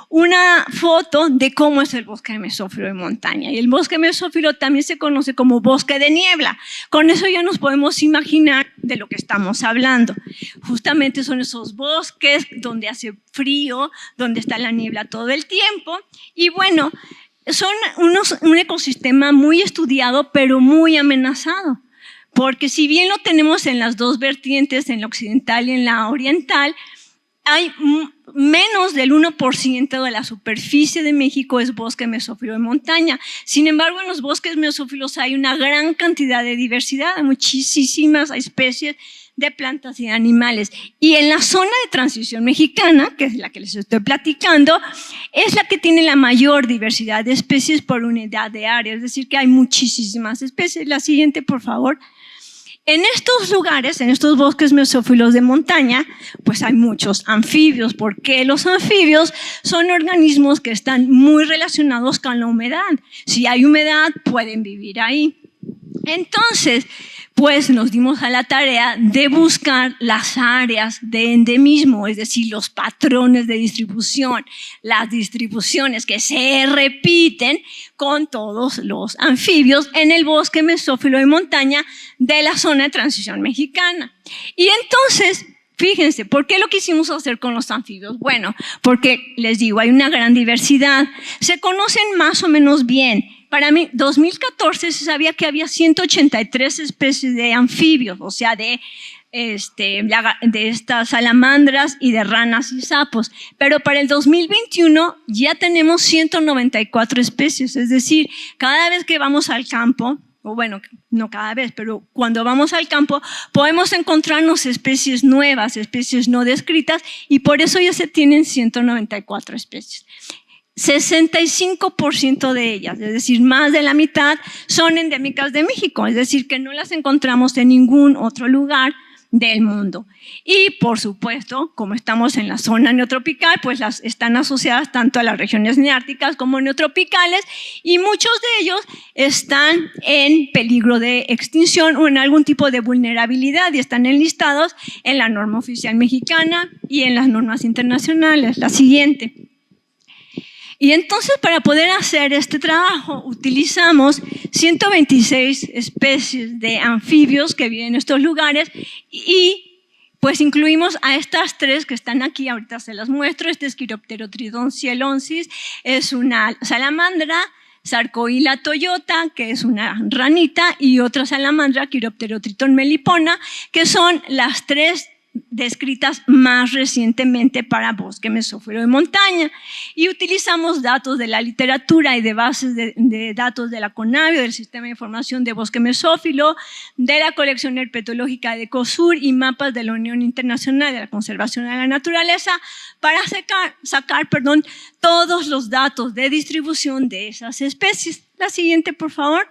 una foto de cómo es el bosque mesófilo de montaña. Y el bosque mesófilo también se conoce como bosque de niebla. Con eso ya nos podemos imaginar de lo que estamos hablando. Justamente son esos bosques donde hace frío, donde está la niebla todo el tiempo. Y bueno, son un ecosistema muy estudiado, pero muy amenazado. Porque si bien lo tenemos en las dos vertientes, en la occidental y en la oriental, hay menos del 1% de la superficie de México es bosque mesófilo de montaña. Sin embargo, en los bosques mesófilos hay una gran cantidad de diversidad, hay muchísimas especies de plantas y de animales. Y en la zona de transición mexicana, que es la que les estoy platicando, es la que tiene la mayor diversidad de especies por unidad de área, es decir, que hay muchísimas especies. La siguiente, por favor. En estos lugares, en estos bosques mesófilos de montaña, pues hay muchos anfibios, porque los anfibios son organismos que están muy relacionados con la humedad. Si hay humedad, pueden vivir ahí. Entonces, pues nos dimos a la tarea de buscar las áreas de endemismo, es decir, los patrones de distribución, las distribuciones que se repiten con todos los anfibios en el bosque mesófilo de montaña de la zona de transición mexicana. Y entonces, fíjense, ¿por qué lo quisimos hacer con los anfibios? Bueno, porque les digo, hay una gran diversidad, se conocen más o menos bien. Para mí, 2014 se sabía que había 183 especies de anfibios, o sea, de estas salamandras y de ranas y sapos. Pero para el 2021 ya tenemos 194 especies, es decir, cada vez que vamos al campo, o bueno, no cada vez, pero cuando vamos al campo podemos encontrarnos especies nuevas, especies no descritas, y por eso ya se tienen 194 especies. 65% de ellas, es decir, más de la mitad, son endémicas de México, es decir, que no las encontramos en ningún otro lugar del mundo. Y por supuesto, como estamos en la zona neotropical, pues están asociadas tanto a las regiones neárticas como neotropicales, y muchos de ellos están en peligro de extinción o en algún tipo de vulnerabilidad, y están enlistados en la norma oficial mexicana y en las normas internacionales. La siguiente. Y entonces, para poder hacer este trabajo, utilizamos 126 especies de anfibios que viven en estos lugares, y pues incluimos a estas tres que están aquí, ahorita se las muestro. Este es Chiropterotridon cielonsis, es una salamandra, Sarcoila toyota, que es una ranita, y otra salamandra, Chiropterotriton melipona, que son las tres descritas más recientemente para bosque mesófilo de montaña, y utilizamos datos de la literatura y de bases de datos de la CONABIO, del Sistema de Información de Bosque Mesófilo, de la colección herpetológica de COSUR y mapas de la Unión Internacional de la Conservación de la Naturaleza para sacar todos los datos de distribución de esas especies. La siguiente, por favor.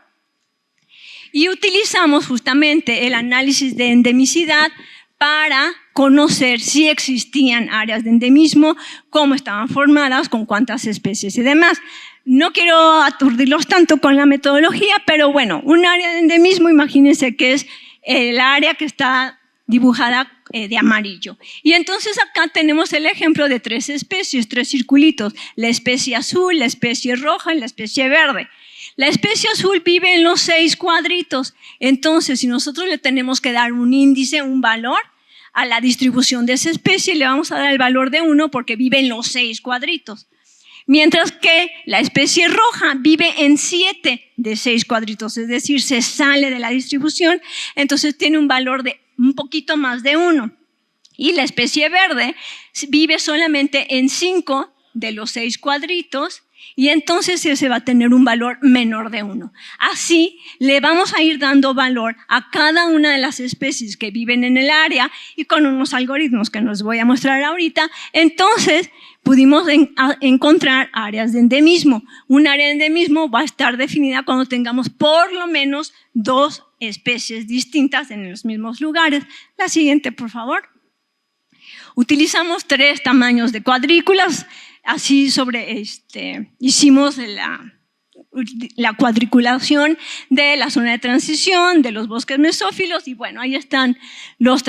Y utilizamos justamente el análisis de endemicidad para conocer si existían áreas de endemismo, cómo estaban formadas, con cuántas especies y demás. No quiero aturdirlos tanto con la metodología, pero bueno, un área de endemismo, imagínense que es el área que está dibujada de amarillo. Y entonces acá tenemos el ejemplo de tres especies, tres circulitos, la especie azul, la especie roja y la especie verde. La especie azul vive en los 6 cuadritos. Entonces, si nosotros le tenemos que dar un índice, un valor a la distribución de esa especie, le vamos a dar el valor de 1 porque vive en los 6 cuadritos. Mientras que la especie roja vive en 7 de 6 cuadritos, es decir, se sale de la distribución, entonces tiene un valor de un poquito más de 1. Y la especie verde vive solamente en 5 de los 6 cuadritos, y entonces ese va a tener un valor menor de 1. Así le vamos a ir dando valor a cada una de las especies que viven en el área, y con unos algoritmos que nos voy a mostrar ahorita, entonces pudimos encontrar áreas de endemismo. Un área de endemismo va a estar definida cuando tengamos por lo menos 2 especies distintas en los mismos lugares. La siguiente, por favor. Utilizamos 3 tamaños de cuadrículas. Así hicimos la cuadriculación de la zona de transición, de los bosques mesófilos, y bueno, ahí están los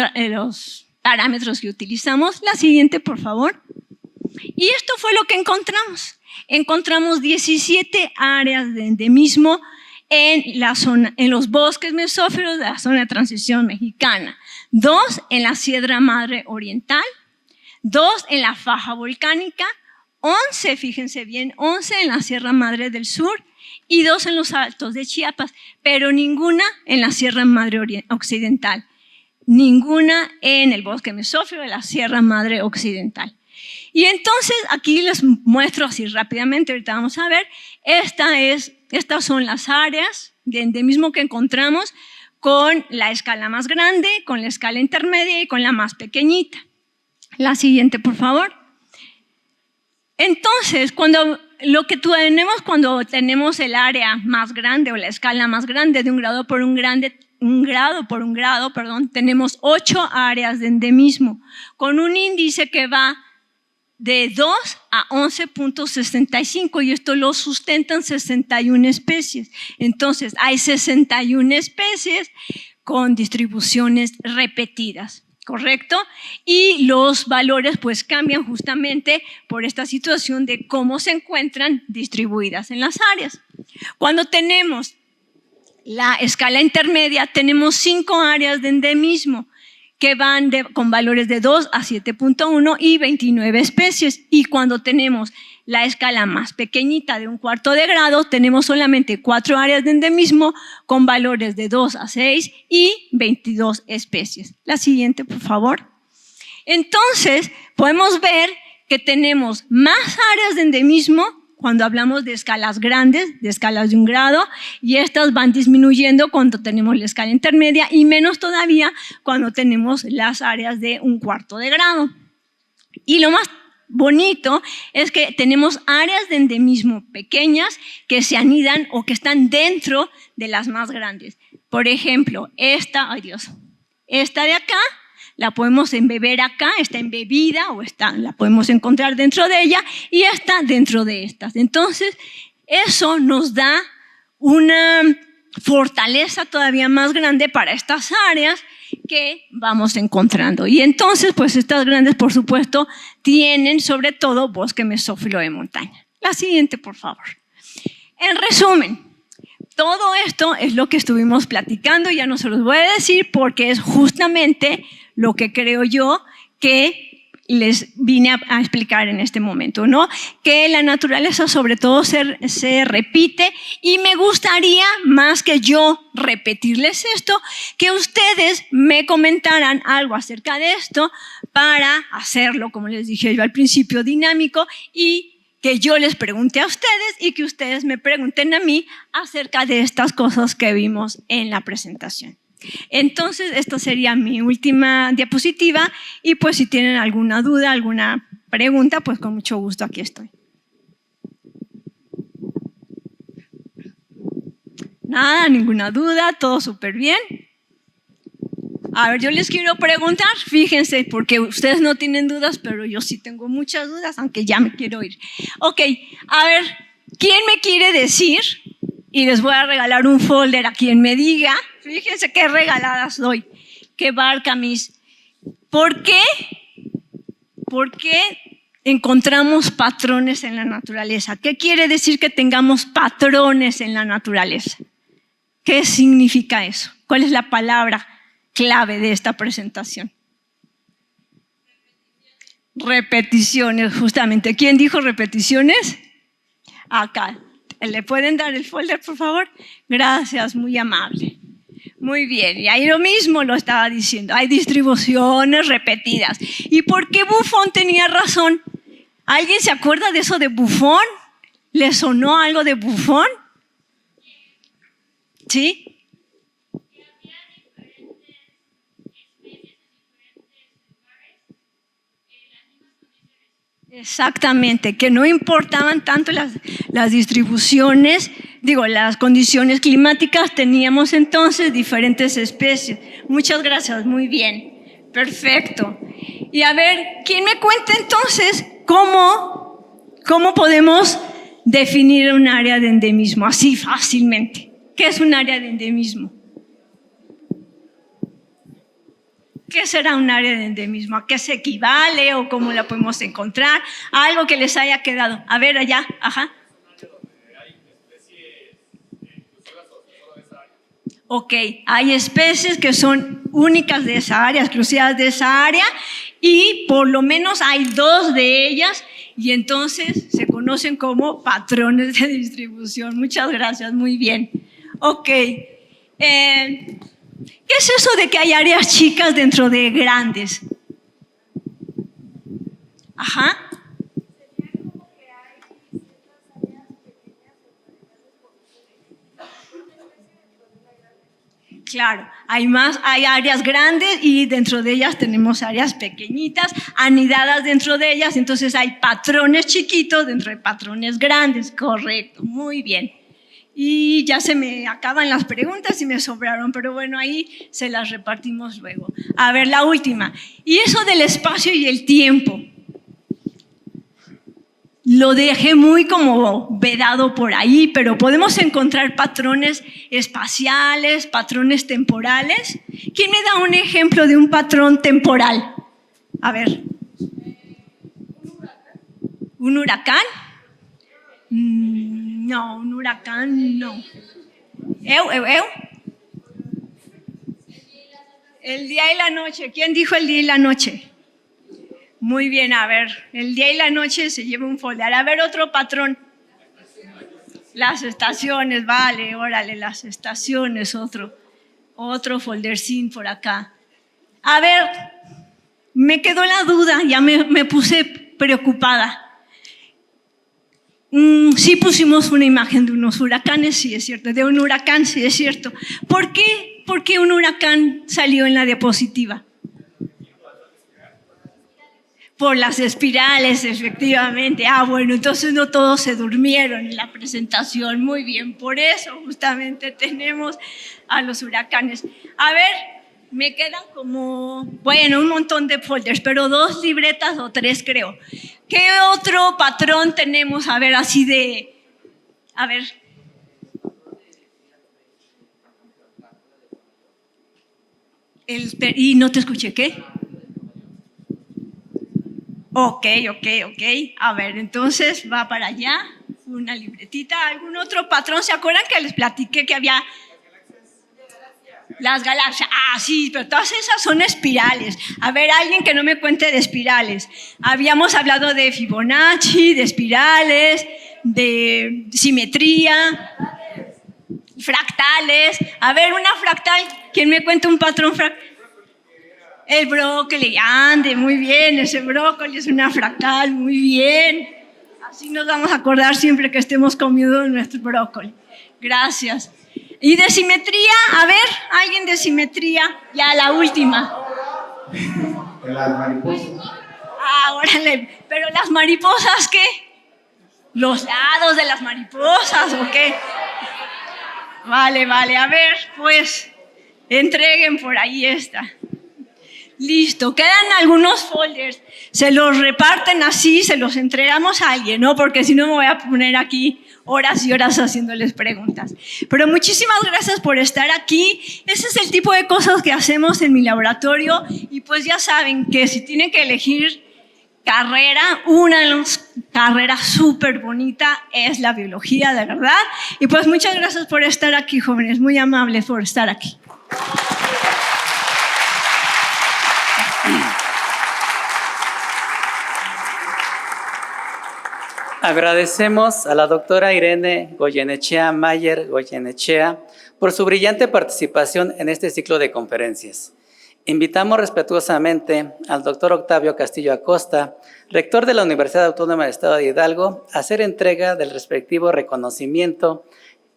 parámetros que utilizamos. La siguiente, por favor. Y esto fue lo que encontramos. Encontramos 17 áreas de endemismo en los bosques mesófilos de la zona de transición mexicana. 2 en la Sierra Madre Oriental, 2 en la faja volcánica, 11, fíjense bien, 11 en la Sierra Madre del Sur y 2 en los Altos de Chiapas, pero ninguna en la Sierra Madre Occidental, ninguna en el bosque mesófilo de la Sierra Madre Occidental. Y entonces aquí les muestro así rápidamente, ahorita vamos a ver, estas son las áreas de endemismo que encontramos con la escala más grande, con la escala intermedia y con la más pequeñita. La siguiente, por favor. Entonces, lo que tenemos cuando tenemos el área más grande o la escala más grande de un grado por un grado, tenemos 8 áreas de endemismo con un índice que va de 2 a 11.65, y esto lo sustentan 61 especies. Entonces, hay 61 especies con distribuciones repetidas. ¿Correcto? Y los valores pues cambian justamente por esta situación de cómo se encuentran distribuidas en las áreas. Cuando tenemos la escala intermedia, tenemos 5 áreas de endemismo que van con valores de 2 a 7.1 y 29 especies. Y cuando tenemos la escala más pequeñita de un cuarto de grado, tenemos solamente 4 áreas de endemismo con valores de 2 a 6 y 22 especies. La siguiente, por favor. Entonces, podemos ver que tenemos más áreas de endemismo cuando hablamos de escalas grandes, de escalas de un grado, y estas van disminuyendo cuando tenemos la escala intermedia y menos todavía cuando tenemos las áreas de un cuarto de grado. Y lo más bonito es que tenemos áreas de endemismo pequeñas que se anidan o que están dentro de las más grandes. Por ejemplo, esta de acá, la podemos embeber acá, está embebida o la podemos encontrar dentro de ella y está dentro de estas. Entonces, eso nos da una fortaleza todavía más grande para estas áreas que vamos encontrando. Y entonces, pues estas grandes, por supuesto, tienen sobre todo bosque mesófilo de montaña. La siguiente, por favor. En resumen, todo esto es lo que estuvimos platicando, ya no se los voy a decir porque es justamente lo que creo yo que les vine a explicar en este momento, ¿no? Que la naturaleza sobre todo se repite y me gustaría, más que yo repetirles esto, que ustedes me comentaran algo acerca de esto para hacerlo, como les dije yo al principio, dinámico y que yo les pregunte a ustedes y que ustedes me pregunten a mí acerca de estas cosas que vimos en la presentación. Entonces, esta sería mi última diapositiva y pues si tienen alguna duda, alguna pregunta, pues con mucho gusto aquí estoy. Nada, ninguna duda, todo súper bien. A ver, yo les quiero preguntar, fíjense, porque ustedes no tienen dudas, pero yo sí tengo muchas dudas, aunque ya me quiero ir. Ok, a ver, ¿quién me quiere decir? Y les voy a regalar un folder a quien me diga. Fíjense qué regaladas doy. Qué barca, mis. ¿Por qué? ¿Por qué encontramos patrones en la naturaleza? ¿Qué quiere decir que tengamos patrones en la naturaleza? ¿Qué significa eso? ¿Cuál es la palabra clave de esta presentación? Repeticiones, justamente. ¿Quién dijo repeticiones? Acá. ¿Le pueden dar el folder, por favor? Gracias, muy amable. Muy bien, y ahí lo mismo lo estaba diciendo. Hay distribuciones repetidas. ¿Y por qué Buffon tenía razón? ¿Alguien se acuerda de eso de Buffon? ¿Le sonó algo de Buffon? ¿Sí? Exactamente, que no importaban tanto las distribuciones, las condiciones climáticas, teníamos entonces diferentes especies. Muchas gracias, muy bien, perfecto. Y a ver, ¿quién me cuenta entonces cómo podemos definir un área de endemismo así fácilmente? ¿Qué es un área de endemismo? ¿Qué será un área de endemismo? ¿A qué se equivale o cómo la podemos encontrar? Algo que les haya quedado. A ver, allá, ajá. Ok, hay especies que son únicas de esa área, exclusivas de esa área, y por lo menos hay 2 de ellas, y entonces se conocen como patrones de distribución. Muchas gracias, muy bien. Ok. ¿Qué es eso de que hay áreas chicas dentro de grandes? Ajá. Claro, hay áreas grandes y dentro de ellas tenemos áreas pequeñitas, anidadas dentro de ellas, entonces hay patrones chiquitos dentro de patrones grandes, correcto, muy bien. Y ya se me acaban las preguntas y me sobraron, pero bueno, ahí se las repartimos luego. A ver, la última. Y eso del espacio y el tiempo. Lo dejé muy como vedado por ahí, pero podemos encontrar patrones espaciales, patrones temporales. ¿Quién me da un ejemplo de un patrón temporal? A ver. ¿Un huracán? No, un huracán no. El día y la noche. ¿Quién dijo el día y la noche? Muy bien, a ver. El día y la noche se lleva un folder. A ver, otro patrón. Las estaciones, vale, órale, las estaciones, otro foldercín por acá. A ver, me quedó la duda, ya me puse preocupada. Sí pusimos una imagen de unos huracanes, sí es cierto, de un huracán, sí es cierto. ¿Por qué un huracán salió en la diapositiva? Por las espirales, efectivamente. Ah, bueno, entonces no todos se durmieron en la presentación. Muy bien, por eso justamente tenemos a los huracanes. A ver, me quedan como, bueno, un montón de folders, pero 2 libretas o 3 creo. ¿Qué otro patrón tenemos? A ver, así de, a ver. Y no te escuché, ¿qué? Ok. A ver, entonces va para allá, una libretita. ¿Algún otro patrón? ¿Se acuerdan que les platiqué que había las galaxias? Ah, sí, pero todas esas son espirales. A ver, alguien que no me cuente de espirales. Habíamos hablado de Fibonacci, de espirales, de simetría, fractales. A ver, una fractal. ¿Quién me cuenta un patrón fractal? El brócoli, ande, muy bien, ese brócoli es una fractal, muy bien. Así nos vamos a acordar siempre que estemos comiendo nuestro brócoli. Gracias. ¿Y de simetría? A ver, alguien de simetría, ya la última. Las mariposas. Ah, órale, pero las mariposas, ¿qué? ¿Los lados de las mariposas o qué? Vale, a ver, pues, entreguen por ahí esta. Listo, quedan algunos folders, se los reparten así, se los entregamos a alguien, ¿no? Porque si no me voy a poner aquí horas y horas haciéndoles preguntas. Pero muchísimas gracias por estar aquí. Ese es el tipo de cosas que hacemos en mi laboratorio y pues ya saben que si tienen que elegir carrera, una de las carreras súper bonita es la biología, de verdad. Y pues muchas gracias por estar aquí, jóvenes, muy amables por estar aquí. Agradecemos a la doctora Irene Goyenechea Mayer Goyenechea por su brillante participación en este ciclo de conferencias. Invitamos respetuosamente al doctor Octavio Castillo Acosta, rector de la Universidad Autónoma del Estado de Hidalgo, a hacer entrega del respectivo reconocimiento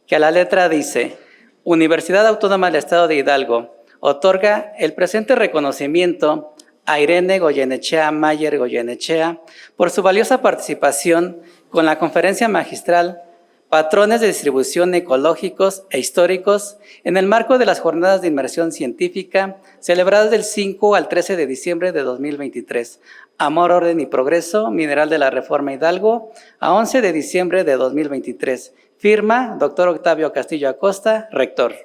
que a la letra dice: Universidad Autónoma del Estado de Hidalgo otorga el presente reconocimiento a Irene Goyenechea Mayer Goyenechea por su valiosa participación con la conferencia magistral Patrones de distribución ecológicos e históricos en el marco de las jornadas de inmersión científica celebradas del 5 al 13 de diciembre de 2023. Amor, Orden y Progreso, Mineral de la Reforma Hidalgo, a 11 de diciembre de 2023. Firma, doctor Octavio Castillo Acosta, rector.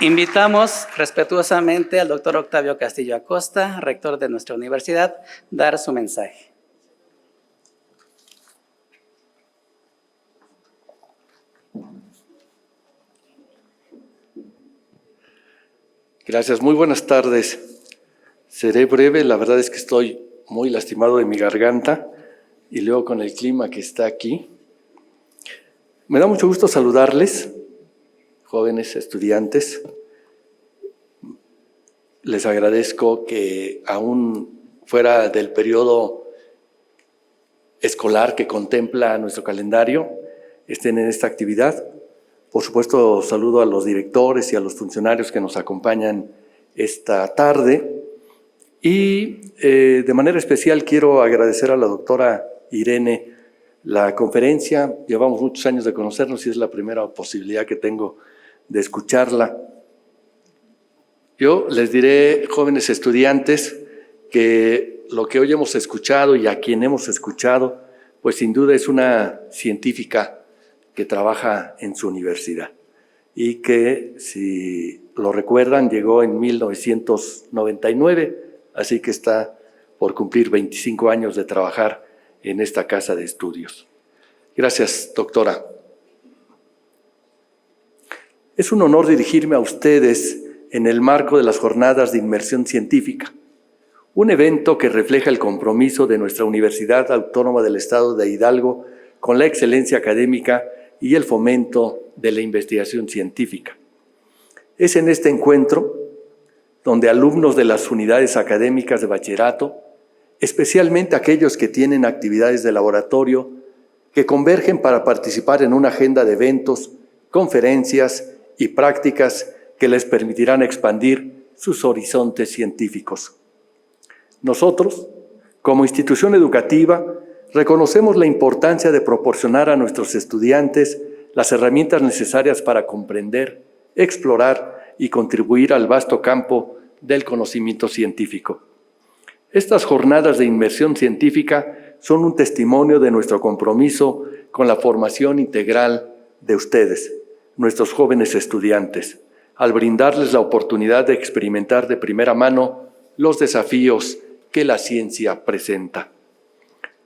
Invitamos respetuosamente al doctor Octavio Castillo Acosta, rector de nuestra universidad, a dar su mensaje. Gracias, muy buenas tardes. Seré breve, la verdad es que estoy muy lastimado de mi garganta y luego con el clima que está aquí. Me da mucho gusto saludarles, jóvenes estudiantes. Les agradezco que aún fuera del periodo escolar que contempla nuestro calendario, estén en esta actividad. Por supuesto, saludo a los directores y a los funcionarios que nos acompañan esta tarde. Y de manera especial quiero agradecer a la doctora Irene la conferencia. Llevamos muchos años de conocernos y es la primera posibilidad que tengo de escucharla. Yo les diré, jóvenes estudiantes, que lo que hoy hemos escuchado y a quien hemos escuchado, pues sin duda es una científica que trabaja en su universidad y que, si lo recuerdan, llegó en 1999, así que está por cumplir 25 años de trabajar en esta casa de estudios. Gracias, doctora. Es un honor dirigirme a ustedes en el marco de las jornadas de inmersión científica, un evento que refleja el compromiso de nuestra Universidad Autónoma del Estado de Hidalgo con la excelencia académica y el fomento de la investigación científica. Es en este encuentro donde alumnos de las unidades académicas de bachillerato, especialmente aquellos que tienen actividades de laboratorio, que convergen para participar en una agenda de eventos, conferencias y prácticas que les permitirán expandir sus horizontes científicos. Nosotros, como institución educativa, reconocemos la importancia de proporcionar a nuestros estudiantes las herramientas necesarias para comprender, explorar y contribuir al vasto campo del conocimiento científico. Estas jornadas de inmersión científica son un testimonio de nuestro compromiso con la formación integral de ustedes, nuestros jóvenes estudiantes, al brindarles la oportunidad de experimentar de primera mano los desafíos que la ciencia presenta.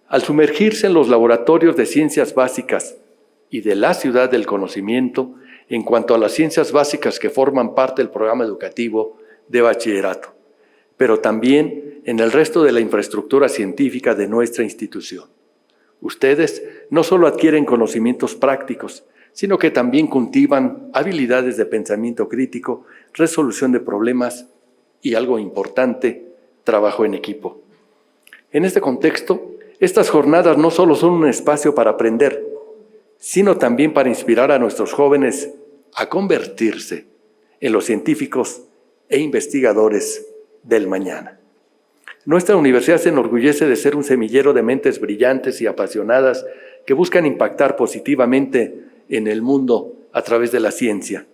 Al sumergirse en los laboratorios de ciencias básicas y de la ciudad del conocimiento, en cuanto a las ciencias básicas que forman parte del programa educativo de bachillerato, pero también en el resto de la infraestructura científica de nuestra institución. Ustedes no solo adquieren conocimientos prácticos, sino que también cultivan habilidades de pensamiento crítico, resolución de problemas y, algo importante, trabajo en equipo. En este contexto, estas jornadas no solo son un espacio para aprender, sino también para inspirar a nuestros jóvenes a convertirse en los científicos e investigadores del mañana. Nuestra universidad se enorgullece de ser un semillero de mentes brillantes y apasionadas que buscan impactar positivamente en el mundo a través de la ciencia.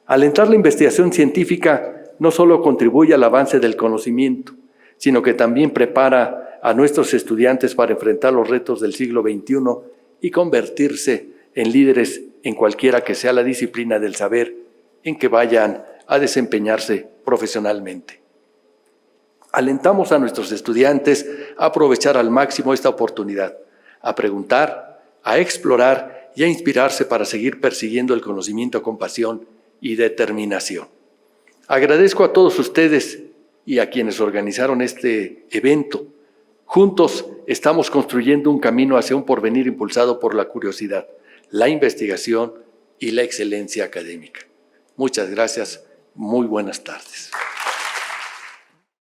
Alentar la investigación científica no solo contribuye al avance del conocimiento, sino que también prepara a nuestros estudiantes para enfrentar los retos del siglo XXI y convertirse en líderes en cualquiera que sea la disciplina del saber en que vayan a desempeñarse profesionalmente. Alentamos a nuestros estudiantes a aprovechar al máximo esta oportunidad, a preguntar, a explorar y a inspirarse para seguir persiguiendo el conocimiento con pasión y determinación. Agradezco a todos ustedes y a quienes organizaron este evento. Juntos estamos construyendo un camino hacia un porvenir impulsado por la curiosidad, la investigación y la excelencia académica. Muchas gracias. Muy buenas tardes.